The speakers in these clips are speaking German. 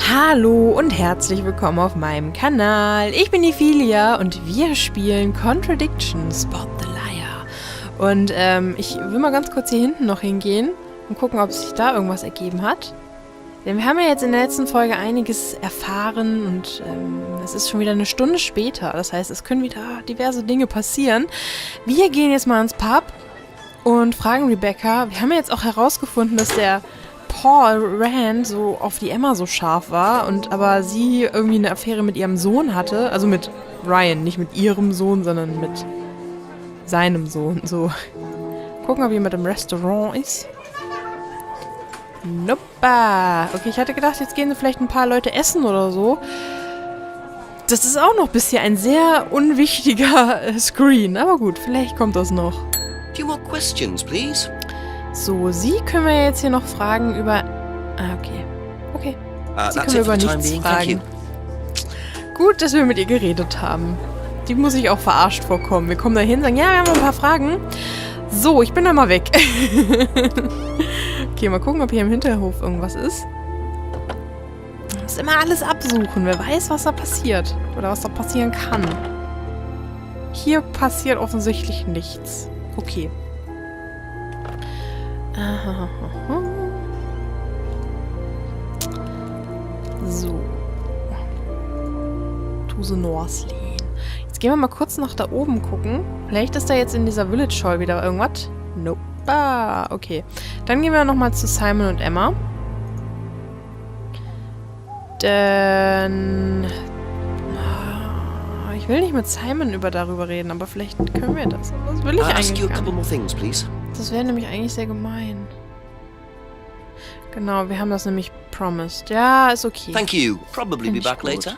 Hallo und herzlich willkommen auf meinem Kanal. Ich bin die Filia und wir spielen Contradiction, Spot the Liar. Und ich will mal ganz kurz hier hinten noch hingehen und gucken, ob sich da irgendwas ergeben hat. Denn wir haben ja jetzt in der letzten Folge einiges erfahren und es ist schon wieder eine Stunde später. Das heißt, es können wieder diverse Dinge passieren. Wir gehen jetzt mal ins Pub und fragen Rebecca. Wir haben ja jetzt auch herausgefunden, dass der Paul Rand so auf die Emma so scharf war und aber sie irgendwie eine Affäre mit ihrem Sohn hatte. Also mit Ryan, nicht mit ihrem Sohn, sondern mit seinem Sohn. So. Gucken, ob jemand im Restaurant ist. Nope. Okay, ich hatte gedacht, jetzt gehen vielleicht ein paar Leute essen oder so. Das ist auch noch bisher ein sehr unwichtiger Screen. Aber gut, vielleicht kommt das noch. Few more questions, please. So, sie können wir jetzt hier noch fragen über... okay. Okay. Sie können wir über nichts fragen. Gut, dass wir mit ihr geredet haben. Die muss ich auch verarscht vorkommen. Wir kommen da hin und sagen, ja, wir haben noch ein paar Fragen. So, ich bin da mal weg. Okay, mal gucken, ob hier im Hinterhof irgendwas ist. Man muss immer alles absuchen. Wer weiß, was da passiert. Oder was da passieren kann. Hier passiert offensichtlich nichts. Okay. So. Tuse Norslin. Jetzt gehen wir mal kurz nach da oben gucken. Vielleicht ist da jetzt in dieser Village Hall wieder irgendwas. Nope. Okay. Dann gehen wir nochmal zu Simon und Emma. Denn... ich will nicht mit Simon darüber reden, aber vielleicht können wir das. Das will ich eigentlich gar nicht. Das wäre nämlich eigentlich sehr gemein. Genau, wir haben das nämlich promised. Ja, ist okay. Thank you. Probably be back later.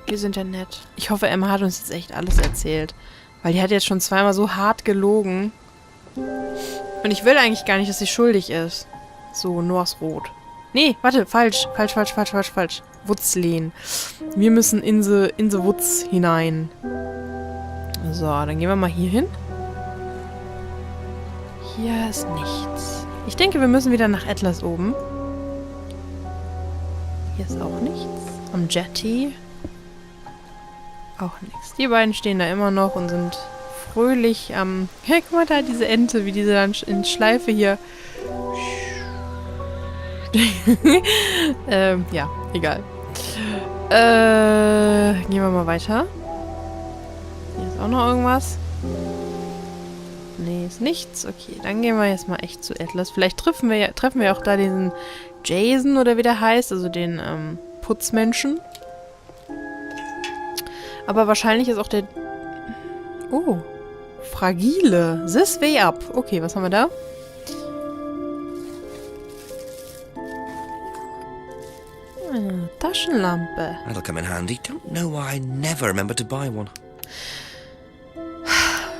Wir sind ja nett. Ich hoffe, Emma hat uns jetzt echt alles erzählt. Weil die hat jetzt schon zweimal so hart gelogen. Und ich will eigentlich gar nicht, dass sie schuldig ist. So, Noahs Rot. Nee, warte, falsch. Falsch. Wutzlehn. Wir müssen in the Wutz hinein. So, dann gehen wir mal hier hin. Hier ist nichts. Ich denke, wir müssen wieder nach Atlas oben. Hier ist auch nichts. Am Jetty. Auch nichts. Die beiden stehen da immer noch und sind fröhlich am... Hey, guck mal da, diese Ente, wie diese dann in Schleife hier... ja, egal. Gehen wir mal weiter. Hier ist auch noch irgendwas. Nee, ist nichts. Okay, dann gehen wir jetzt mal echt zu Atlas. Vielleicht treffen wir auch da diesen Jason oder wie der heißt, also den Putzmenschen. Aber wahrscheinlich ist auch der... Oh, fragile. This way up. Okay, was haben wir da? Taschenlampe. That'll come in handy. Don't know why I never remember to buy one.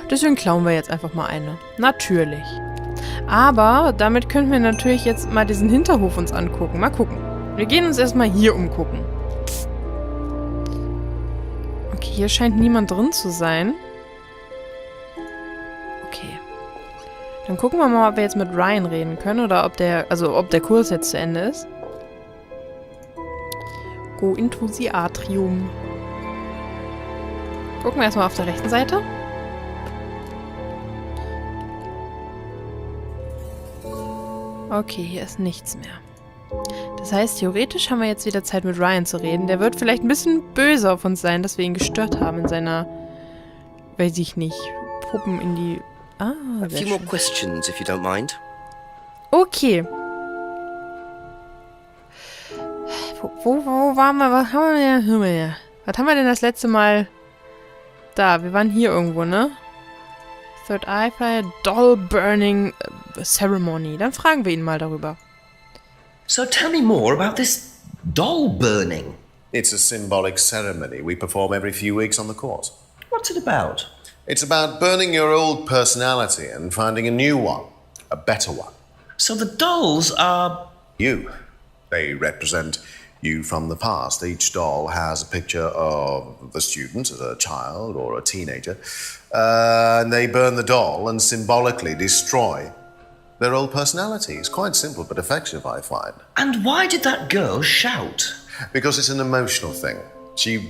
Deswegen klauen wir jetzt einfach mal eine. Natürlich. Aber damit können wir natürlich jetzt mal diesen Hinterhof uns angucken. Mal gucken. Wir gehen uns erstmal hier umgucken. Okay, hier scheint niemand drin zu sein. Okay. Dann gucken wir mal, ob wir jetzt mit Ryan reden können oder ob der Kurs jetzt zu Ende ist. Go into the Atrium. Gucken wir erstmal auf der rechten Seite. Okay, hier ist nichts mehr. Das heißt, theoretisch haben wir jetzt wieder Zeit mit Ryan zu reden. Der wird vielleicht ein bisschen böse auf uns sein, dass wir ihn gestört haben in seiner, weiß ich nicht, Puppen in die... A few more questions, if you don't mind. Okay. Wo waren wir? Was haben wir denn das letzte Mal? Da, wir waren hier irgendwo, ne? Third Eye Fire, Doll Burning Ceremony. Dann fragen wir ihn mal darüber. So tell me more about this doll burning. It's a symbolic ceremony we perform every few weeks on the course. What's it about? It's about burning your old personality and finding a new one, a better one. So the dolls are... You. They represent you from the past. Each doll has a picture of the student as a child or a teenager. And they burn the doll and symbolically destroy their old personalities. Quite simple but effective, I find. And why did that girl shout? Because it's an emotional thing. She's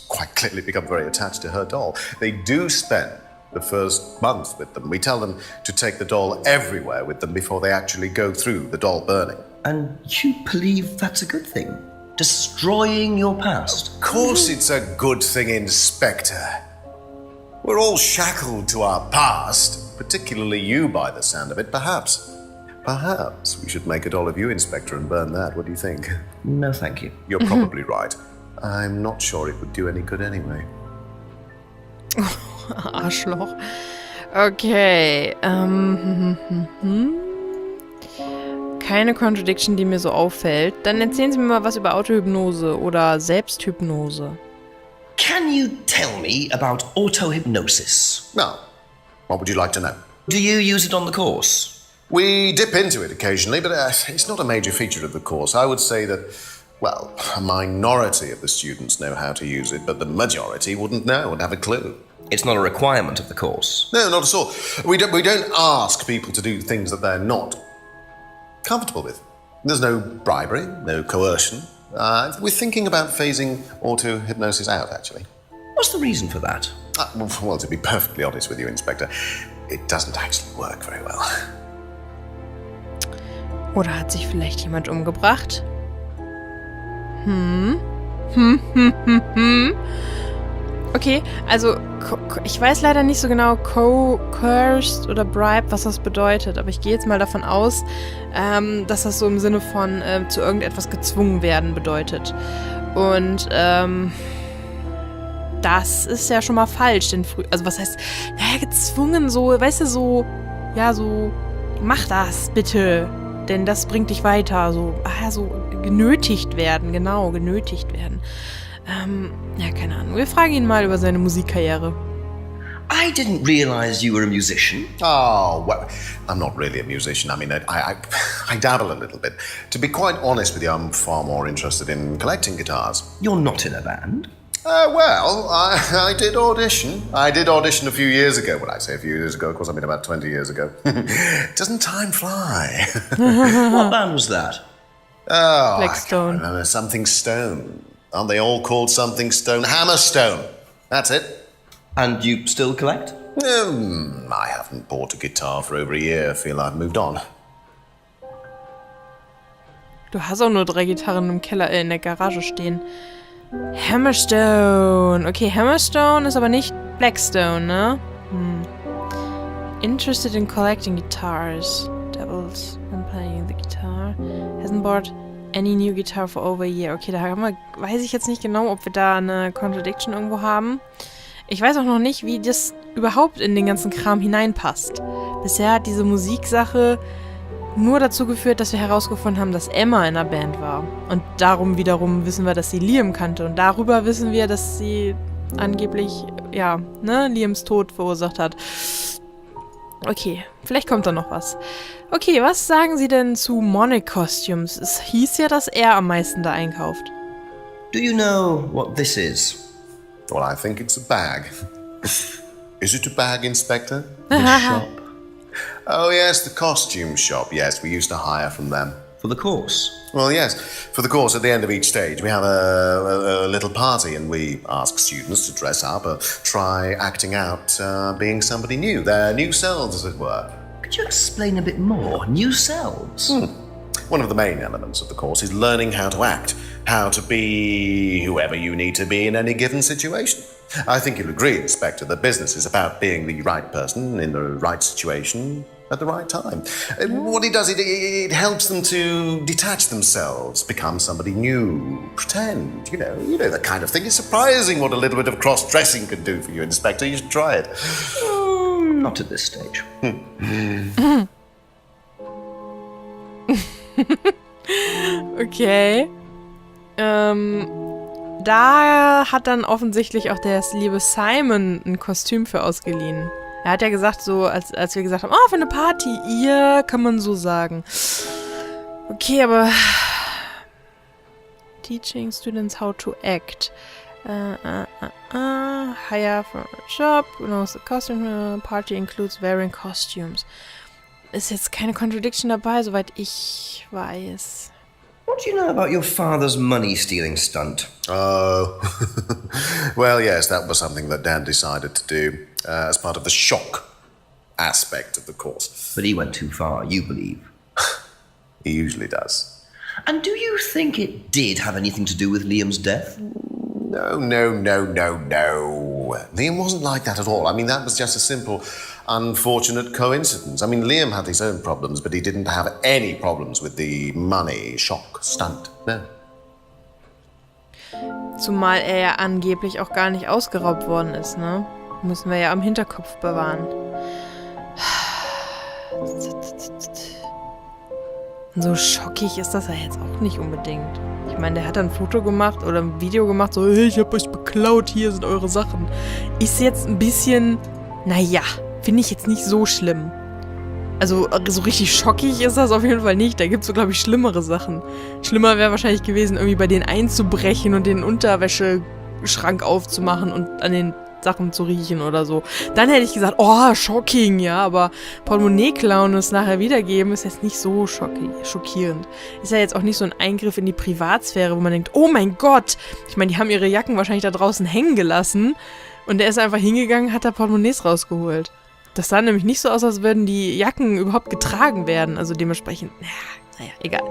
quite clearly become very attached to her doll. They do spend the first month with them. We tell them to take the doll everywhere with them before they actually go through the doll burning. And you believe that's a good thing? Destroying your past? Of course it's a good thing, Inspector. We're all shackled to our past, particularly you by the sound of it. Perhaps we should make a doll of you, Inspector, and burn that. What do you think? No, thank you. You're probably right. I'm not sure it would do any good anyway. Arschloch. Okay. Keine Contradiction, die mir so auffällt. Dann erzählen Sie mir mal was über Autohypnose oder Selbsthypnose. Can you tell me about auto-hypnosis? No. What would you like to know? Do you use it on the course? We dip into it occasionally, but it's not a major feature of the course. I would say that, well, a minority of the students know how to use it, but the majority wouldn't know and have a clue. It's not a requirement of the course. No, not at all. We don't ask people to do things that they're not comfortable with. There's no bribery, no coercion. We're thinking about phasing auto-hypnosis out, actually. What's the reason for that? Well, to be perfectly honest with you, Inspector, it doesn't actually work very well. Oder hat sich vielleicht jemand umgebracht? Okay, also ich weiß leider nicht so genau coerced oder bribe, was das bedeutet, aber ich gehe jetzt mal davon aus, dass das so im Sinne von zu irgendetwas gezwungen werden bedeutet. Und das ist ja schon mal falsch, denn also was heißt, naja, gezwungen, so, weißt du, so, ja, so, mach das, bitte, denn das bringt dich weiter, so, so genötigt werden, genau, genötigt werden. Ja, keine Ahnung. Wir fragen ihn mal über seine Musikkarriere. I didn't realize you were a musician. Oh, well, I'm not really a musician. I mean, I dabble a little bit. To be quite honest with you, I'm far more interested in collecting guitars. You're not in a band? Well, I did audition. I did audition a few years ago. When I say a few years ago, of course, I mean about 20 years ago. Doesn't time fly? What band was that? Oh, Blackstone. I can't remember. Something Stone. Aren't they all called something Stone? Hammerstone. That's it. And you still collect? I haven't bought a guitar for over a year. I feel I've moved on. Du hast auch nur 3 Gitarren im Keller, in der Garage stehen. Hammerstone. Okay, Hammerstone ist aber nicht Blackstone, ne? Interested in collecting guitars. Devils when playing the guitar. Hasn't bought any new guitar for over a year. Okay, weiß ich jetzt nicht genau, ob wir da eine Contradiction irgendwo haben. Ich weiß auch noch nicht, wie das überhaupt in den ganzen Kram hineinpasst. Bisher hat diese Musiksache nur dazu geführt, dass wir herausgefunden haben, dass Emma in einer Band war. Und darum wiederum wissen wir, dass sie Liam kannte. Und darüber wissen wir, dass sie angeblich, ja, ne, Liams Tod verursacht hat. Okay, vielleicht kommt da noch was. Okay, was sagen Sie denn zu Money Costumes? Es hieß ja, dass er am meisten da einkauft. Do you know what this is? Well, I think it's a bag. Is it a bag, Inspector? The shop. Oh, yes, the costume shop. Yes, we used to hire from them. For the course? Well, yes. For the course, at the end of each stage, we have a little party and we ask students to dress up or try acting out being somebody new, their new selves, as it were. Could you explain a bit more? New selves? One of the main elements of the course is learning how to act, how to be whoever you need to be in any given situation. I think you'll agree, Inspector, that business is about being the right person in the right situation at the right time. What it does, it helps them to detach themselves, become somebody new, pretend, you know, that kind of thing. It's surprising what a little bit of cross-dressing can do for you, Inspector. You should try it. Not at this stage. Okay. Da hat dann offensichtlich auch der liebe Simon ein Kostüm für ausgeliehen. Er hat ja gesagt, so, als wir gesagt haben, für eine Party, ihr, kann man so sagen. Okay, aber teaching students how to act. Hire from a shop, knows the costume party includes wearing costumes. ist jetzt keine Contradiction dabei, soweit ich weiß. What do you know about your father's money-stealing stunt? Oh, well, yes, that was something that Dan decided to do as part of the shock aspect of the course. But he went too far, you believe. He usually does. And do you think it did have anything to do with Liam's death? No. Liam wasn't like that at all. I mean, that was just a simple, unfortunate coincidence. I mean, Liam had his own problems, but he didn't have any problems with the money shock stunt. No. Zumal er ja angeblich auch gar nicht ausgeraubt worden ist, ne? Müssen wir ja am Hinterkopf bewahren. So schockig ist das ja jetzt auch nicht unbedingt. Ich meine, der hat dann ein Foto gemacht oder ein Video gemacht, so, hey, ich hab euch beklaut, hier sind eure Sachen. Ist jetzt ein bisschen, naja, finde ich jetzt nicht so schlimm. Also, so richtig schockig ist das auf jeden Fall nicht. Da gibt es so, glaube ich, schlimmere Sachen. Schlimmer wäre wahrscheinlich gewesen, irgendwie bei denen einzubrechen und den Unterwäscheschrank aufzumachen und an den Sachen zu riechen oder so. Dann hätte ich gesagt, oh, shocking, ja, aber Portemonnaie klauen und es nachher wiedergeben ist jetzt nicht so schockierend. Ist ja jetzt auch nicht so ein Eingriff in die Privatsphäre, wo man denkt, oh mein Gott, ich meine, die haben ihre Jacken wahrscheinlich da draußen hängen gelassen und der ist einfach hingegangen, hat da Portemonnaies rausgeholt. Das sah nämlich nicht so aus, als würden die Jacken überhaupt getragen werden, also dementsprechend, naja, egal.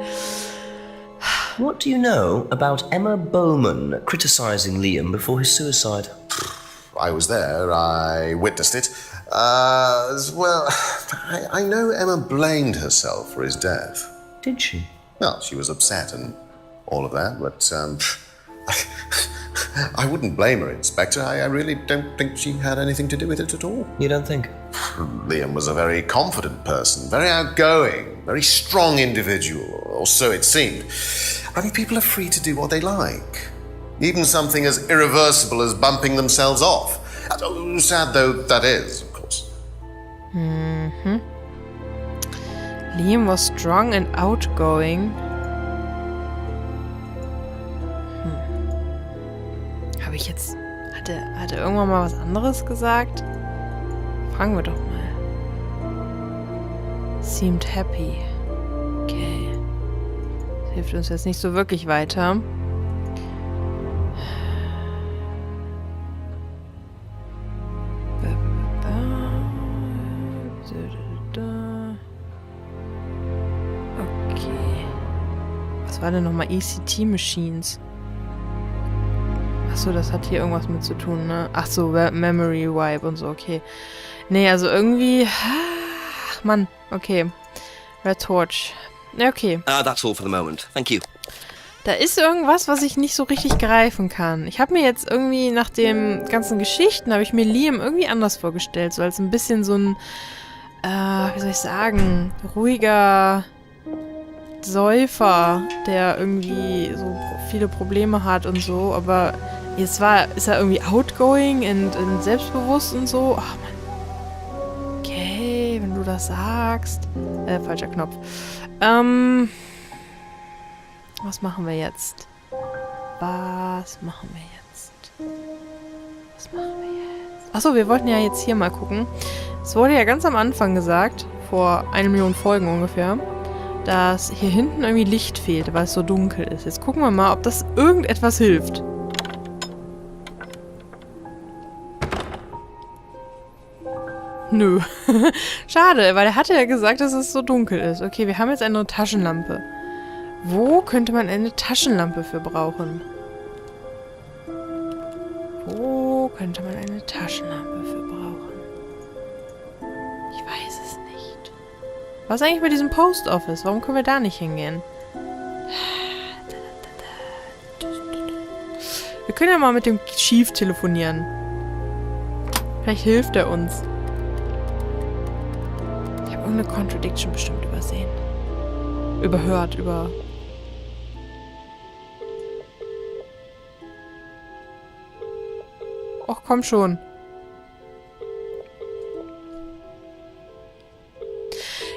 What do you know about Emma Bowman criticizing Liam before his suicide? I was there, I witnessed it. Well, I know Emma blamed herself for his death. Did she? Well, she was upset and all of that, but I wouldn't blame her, Inspector. I really don't think she had anything to do with it at all. You don't think? Liam was a very confident person, very outgoing, very strong individual, or so it seemed. I mean, people are free to do what they like. Even something as irreversible as bumping themselves off. Sad though that is, of course. Liam was strong and outgoing. Habe ich jetzt... Hat er irgendwann mal was anderes gesagt? Fragen wir doch mal. Seemed happy. Okay. Das hilft uns jetzt nicht so wirklich weiter. Okay. Was war denn nochmal ECT Machines? Achso, das hat hier irgendwas mit zu tun, ne? Achso, Memory Wipe und so, okay. Nee, also irgendwie... Ach, Mann, okay. Red Torch. Ja, okay. That's all for the moment. Thank you. Da ist irgendwas, was ich nicht so richtig greifen kann. Ich habe mir jetzt irgendwie nach den ganzen Geschichten, habe ich mir Liam irgendwie anders vorgestellt. So als ein bisschen so ein, wie soll ich sagen, ruhiger Säufer, der irgendwie so viele Probleme hat und so. Aber jetzt ist er irgendwie outgoing und selbstbewusst und so. Ach Mann. Okay, wenn du das sagst. Falscher Knopf. Was machen wir jetzt? Achso, wir wollten ja jetzt hier mal gucken. Es wurde ja ganz am Anfang gesagt, vor 1 Million Folgen ungefähr, dass hier hinten irgendwie Licht fehlt, weil es so dunkel ist. Jetzt gucken wir mal, ob das irgendetwas hilft. Nö. Schade, weil er hatte ja gesagt, dass es so dunkel ist. Okay, wir haben jetzt eine Taschenlampe. Wo könnte man eine Taschenlampe für brauchen? Ich weiß es nicht. Was ist eigentlich bei diesem Post Office? Warum können wir da nicht hingehen? Wir können ja mal mit dem Chief telefonieren. Vielleicht hilft er uns. Ich habe irgendeine Contradiction bestimmt übersehen. Überhört. Och, komm schon.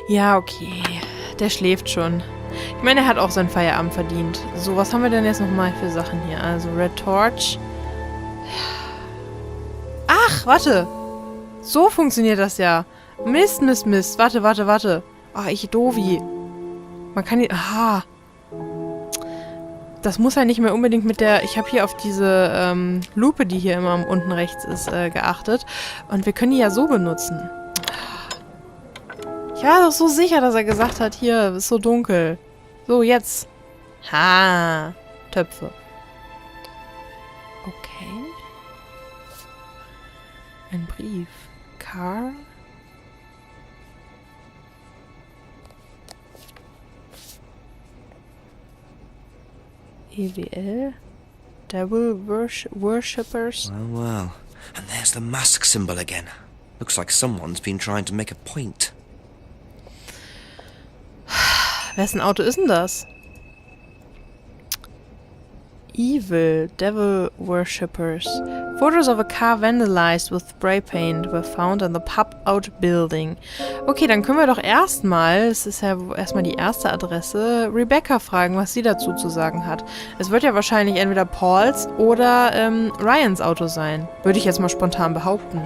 Ja, okay. Der schläft schon. Ich meine, er hat auch seinen Feierabend verdient. So, was haben wir denn jetzt nochmal für Sachen hier? Also, Red Torch. Ach, warte. So funktioniert das ja. Mist. Warte. Ah, ich Dovi. Man kann die... Aha. Das muss ja nicht mehr unbedingt mit der... Ich habe hier auf diese Lupe, die hier immer unten rechts ist, geachtet. Und wir können die ja so benutzen. Ich war doch so sicher, dass er gesagt hat, hier, ist so dunkel. So, jetzt. Ha. Töpfe. Okay. Ein Brief. Car. EWL. Devil Worshippers. Well. And there's the mask symbol again. Looks like someone's been trying to make a point. Wessen Auto ist denn das? Evil, Devil Worshippers. Photos of a car vandalized with spray paint were found in the pub outbuilding. Okay, dann können wir doch erstmal, es ist ja erstmal die erste Adresse, Rebecca fragen, was sie dazu zu sagen hat. Es wird ja wahrscheinlich entweder Pauls oder Ryans Auto sein. Würde ich jetzt mal spontan behaupten.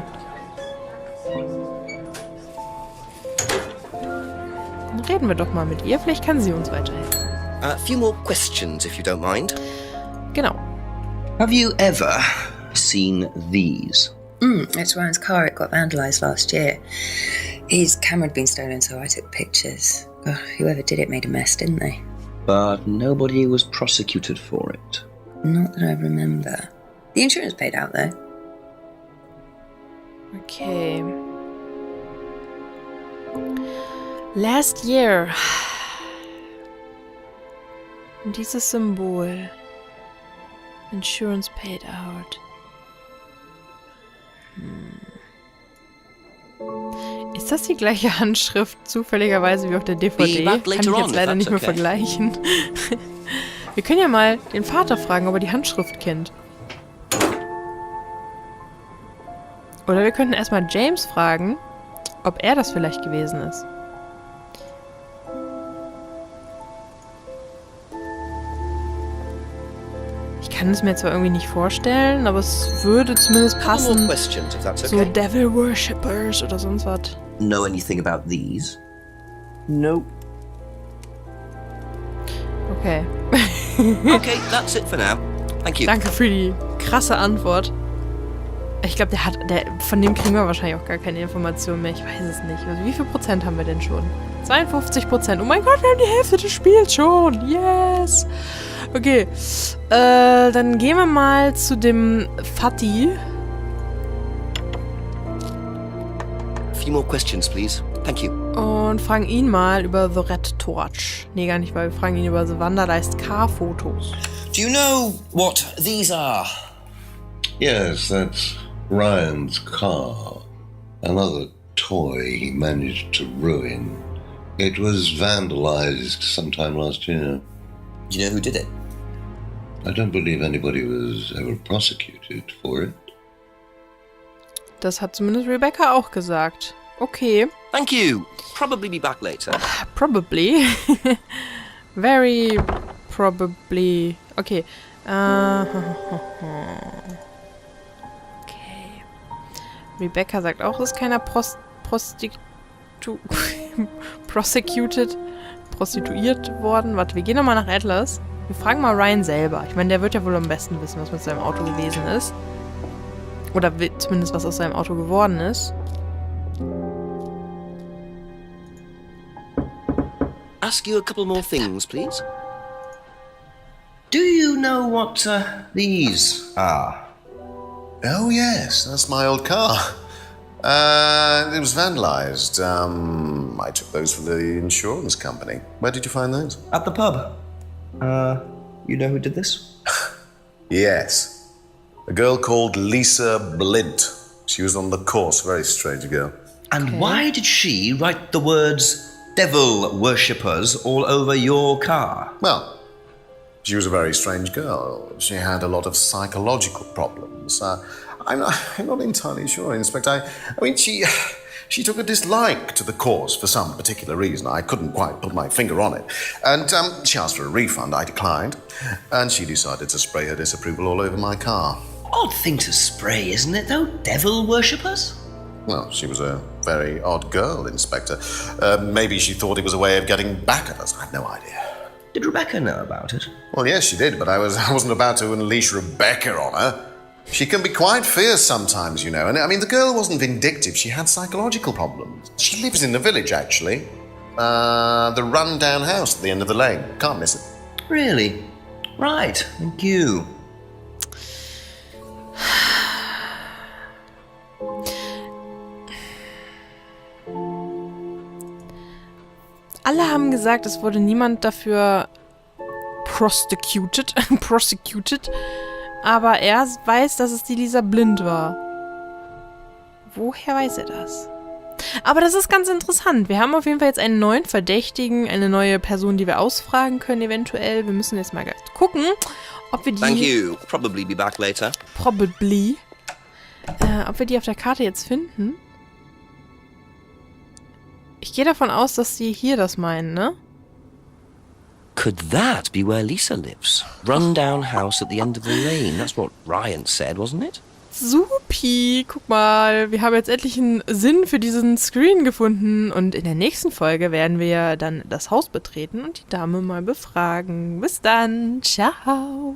Dann reden wir doch mal mit ihr, vielleicht kann sie uns weiterhelfen. A few more questions, if you don't mind. Genau. Have you ever seen these? It's Ryan's car. It got vandalised last year. His camera had been stolen, so I took pictures. Oh, whoever did it made a mess, didn't they? But nobody was prosecuted for it. Not that I remember. The insurance paid out, though. Okay. Last year. Dieses Symbol. Insurance paid out. Ist das die gleiche Handschrift zufälligerweise wie auf der DVD? Kann ich jetzt leider nicht mehr vergleichen. Wir können ja mal den Vater fragen, ob er die Handschrift kennt. Oder wir könnten erstmal James fragen, ob er das vielleicht gewesen ist. Ich kann es mir zwar irgendwie nicht vorstellen, aber es würde zumindest passen. So Devil Worshippers oder sonst was. Know anything about these? Nope. Okay. Okay, that's it for now. Thank you. Danke für die krasse Antwort. Ich glaube, von dem kriegen wir wahrscheinlich auch gar keine Informationen mehr. Ich weiß es nicht. Also wie viel Prozent haben wir denn schon? 52%. Oh mein Gott, wir haben die Hälfte des Spiels schon. Yes. Okay. Dann gehen wir mal zu dem Fatih. A few more questions, please. Thank you. Und fragen ihn mal über The Red Torch. Nee, gar nicht, weil wir fragen ihn über The Vandalized Car Fotos. Do you know what these are? Yes, that's Ryan's car. Another toy he managed to ruin. It was vandalized sometime last year. Do you know who did it? I don't believe anybody was ever prosecuted for it. Das hat zumindest Rebecca auch gesagt. Okay. Thank you. Probably be back later. Probably. Very probably. Okay. Okay. Rebecca sagt auch, ist keiner prostituiert worden. Warte, wir gehen nochmal nach Atlas. Wir fragen mal Ryan selber. Ich meine, der wird ja wohl am besten wissen, was mit seinem Auto gewesen ist. Oder zumindest, was aus seinem Auto geworden ist. Ask you a couple more things, please. Do you know what these are? Oh, yes, that's my old car. It was vandalized. I took those for the insurance company. Where did you find those? At the pub. You know who did this? Yes. A girl called Lisa Blint. She was on the course, very strange girl. And why did she write the words devil worshippers all over your car? Well, she was a very strange girl. She had a lot of psychological problems. I'm not entirely sure, Inspector. I mean, she took a dislike to the course for some particular reason. I couldn't quite put my finger on it. And she asked for a refund. I declined. And she decided to spray her disapproval all over my car. Odd thing to spray, isn't it, though? Devil worshippers? Well, she was a very odd girl, Inspector. Maybe she thought it was a way of getting back at us. I've no idea. Did Rebecca know about it? Well, yes, she did, but I wasn't about to unleash Rebecca on her. She can be quite fierce sometimes, you know. And I mean, the girl wasn't vindictive. She had psychological problems. She lives in the village, actually. The run-down house at the end of the lane. Can't miss it. Really? Right, thank you. Alle haben gesagt, es wurde niemand dafür prosecuted, aber er weiß, dass es die Lisa blind war. Woher weiß er das? Aber das ist ganz interessant. Wir haben auf jeden Fall jetzt einen neuen Verdächtigen, eine neue Person, die wir ausfragen können eventuell. Wir müssen jetzt mal gucken, ob wir die... Thank you. Probably be back later. Probably. Ob wir die auf der Karte jetzt finden. Ich gehe davon aus, dass sie hier das meinen, ne? Could that be where Lisa lives? Run-down house at the end of the lane. That's what Ryan said, wasn't it? Supi, guck mal, wir haben jetzt endlich einen Sinn für diesen Screen gefunden und in der nächsten Folge werden wir dann das Haus betreten und die Dame mal befragen. Bis dann, ciao.